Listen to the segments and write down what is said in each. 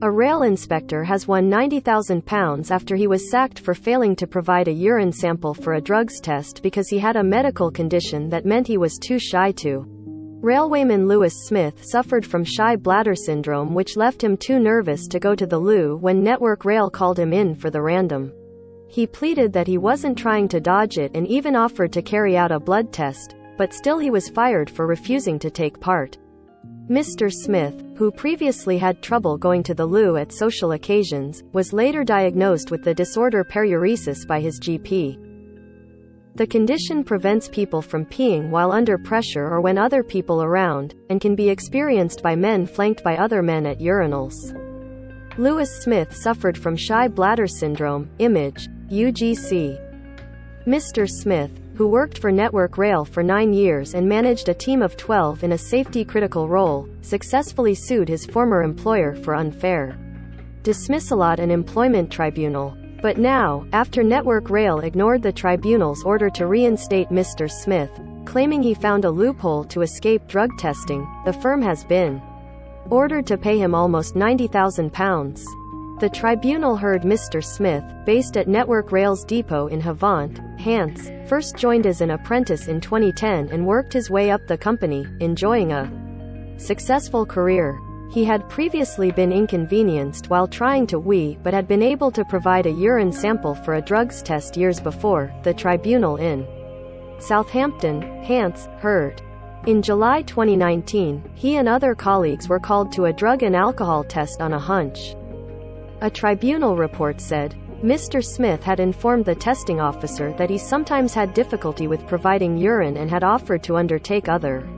A rail inspector has won £90,000 after he was sacked for failing to provide a urine sample for a drugs test because he had a medical condition that meant he was too shy to. Railwayman Lewis Smith suffered from shy bladder syndrome, which left him too nervous to go to the loo when Network Rail called him in for the random. He pleaded that he wasn't trying to dodge it and even offered to carry out a blood test, but still he was fired for refusing to take part. Mr. Smith, who previously had trouble going to the loo at social occasions, was later diagnosed with the disorder periuresis by his GP. The condition prevents people from peeing while under pressure or when other people around, and can be experienced by men flanked by other men at urinals. Lewis Smith suffered from shy bladder syndrome, image, UGC. Mr. Smith, who worked for Network Rail for 9 years and managed a team of 12 in a safety-critical role, successfully sued his former employer for unfair dismissal at an employment tribunal. But now, after Network Rail ignored the tribunal's order to reinstate Mr. Smith, claiming he found a loophole to escape drug testing, the firm has been ordered to pay him almost £90,000. The tribunal heard Mr. Smith, based at Network Rail's depot in Havant, Hants, first joined as an apprentice in 2010 and worked his way up the company, enjoying a successful career. He had previously been inconvenienced while trying to wee but had been able to provide a urine sample for a drugs test years before, the tribunal in Southampton, Hants, heard. In July 2019, he and other colleagues were called to a drug and alcohol test on a hunch. A tribunal report said, Mr. Smith had informed the testing officer that he sometimes had difficulty with providing urine and had offered to undertake other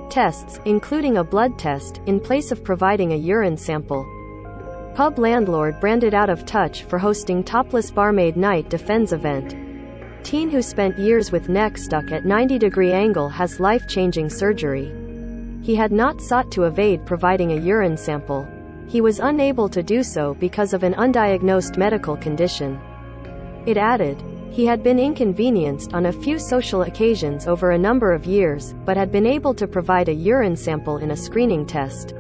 tests, including a blood test, in place of providing a urine sample. Pub landlord branded out of touch for hosting topless barmaid night defends event. Teen who spent years with neck stuck at 90-degree angle has life-changing surgery. He had not sought to evade providing a urine sample. He was unable to do so because of an undiagnosed medical condition. It added, he had been inconvenienced on a few social occasions over a number of years, but had been able to provide a urine sample in a screening test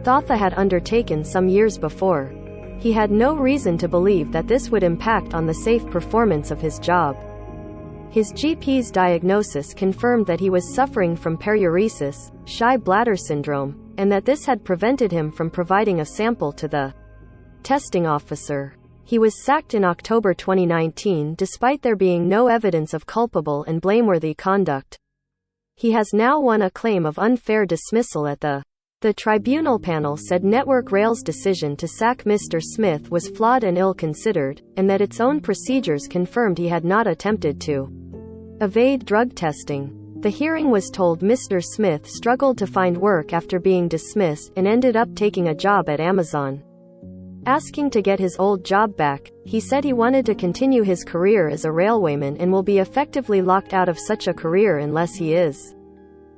Thotha had undertaken some years before. He had no reason to believe that this would impact on the safe performance of his job. His GP's diagnosis confirmed that he was suffering from periuresis, shy bladder syndrome, and that this had prevented him from providing a sample to the testing officer. He was sacked in October 2019 despite there being no evidence of culpable and blameworthy conduct. He has now won a claim of unfair dismissal at the tribunal panel said Network Rail's decision to sack Mr. Smith was flawed and ill-considered, and that its own procedures confirmed he had not attempted to evade drug testing. The hearing was told Mr. Smith struggled to find work after being dismissed and ended up taking a job at Amazon. Asking to get his old job back, he said he wanted to continue his career as a railwayman and will be effectively locked out of such a career unless he is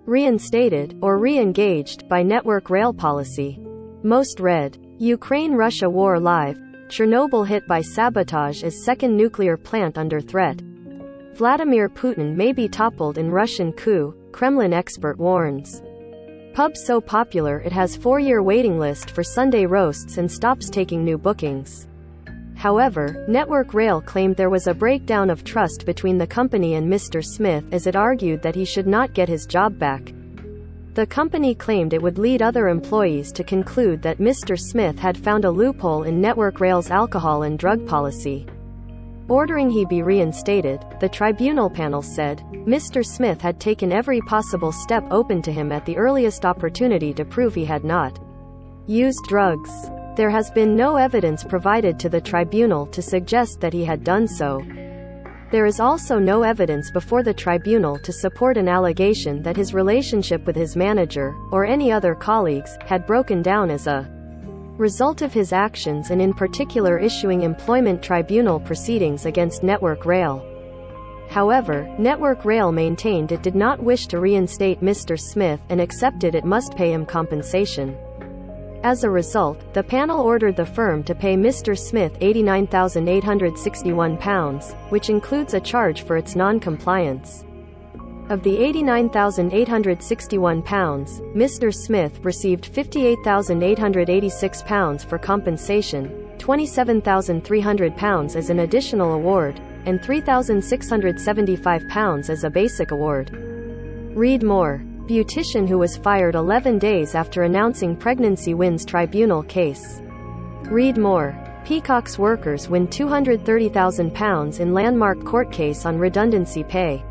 reinstated, or re-engaged, by Network Rail policy. Most read. Ukraine-Russia war live. Chernobyl hit by sabotage as second nuclear plant under threat. Vladimir Putin may be toppled in Russian coup, Kremlin expert warns. Pub so popular it has 4-year waiting list for Sunday roasts and stops taking new bookings. However, Network Rail claimed there was a breakdown of trust between the company and Mr. Smith as it argued that he should not get his job back. The company claimed it would lead other employees to conclude that Mr. Smith had found a loophole in Network Rail's alcohol and drug policy. Ordering he be reinstated, the tribunal panel said, Mr. Smith had taken every possible step open to him at the earliest opportunity to prove he had not used drugs. There has been no evidence provided to the tribunal to suggest that he had done so. There is also no evidence before the tribunal to support an allegation that his relationship with his manager, or any other colleagues, had broken down as a result of his actions and in particular issuing employment tribunal proceedings against Network Rail. However, Network Rail maintained it did not wish to reinstate Mr. Smith and accepted it must pay him compensation. As a result, the panel ordered the firm to pay Mr. Smith £89,861, which includes a charge for its non-compliance. Of the £89,861, Mr. Smith received £58,886 for compensation, £27,300 as an additional award, and £3,675 as a basic award. Read more. Beautician who was fired 11 days after announcing pregnancy wins tribunal case. Read more. Peacock's workers win £230,000 in landmark court case on redundancy pay.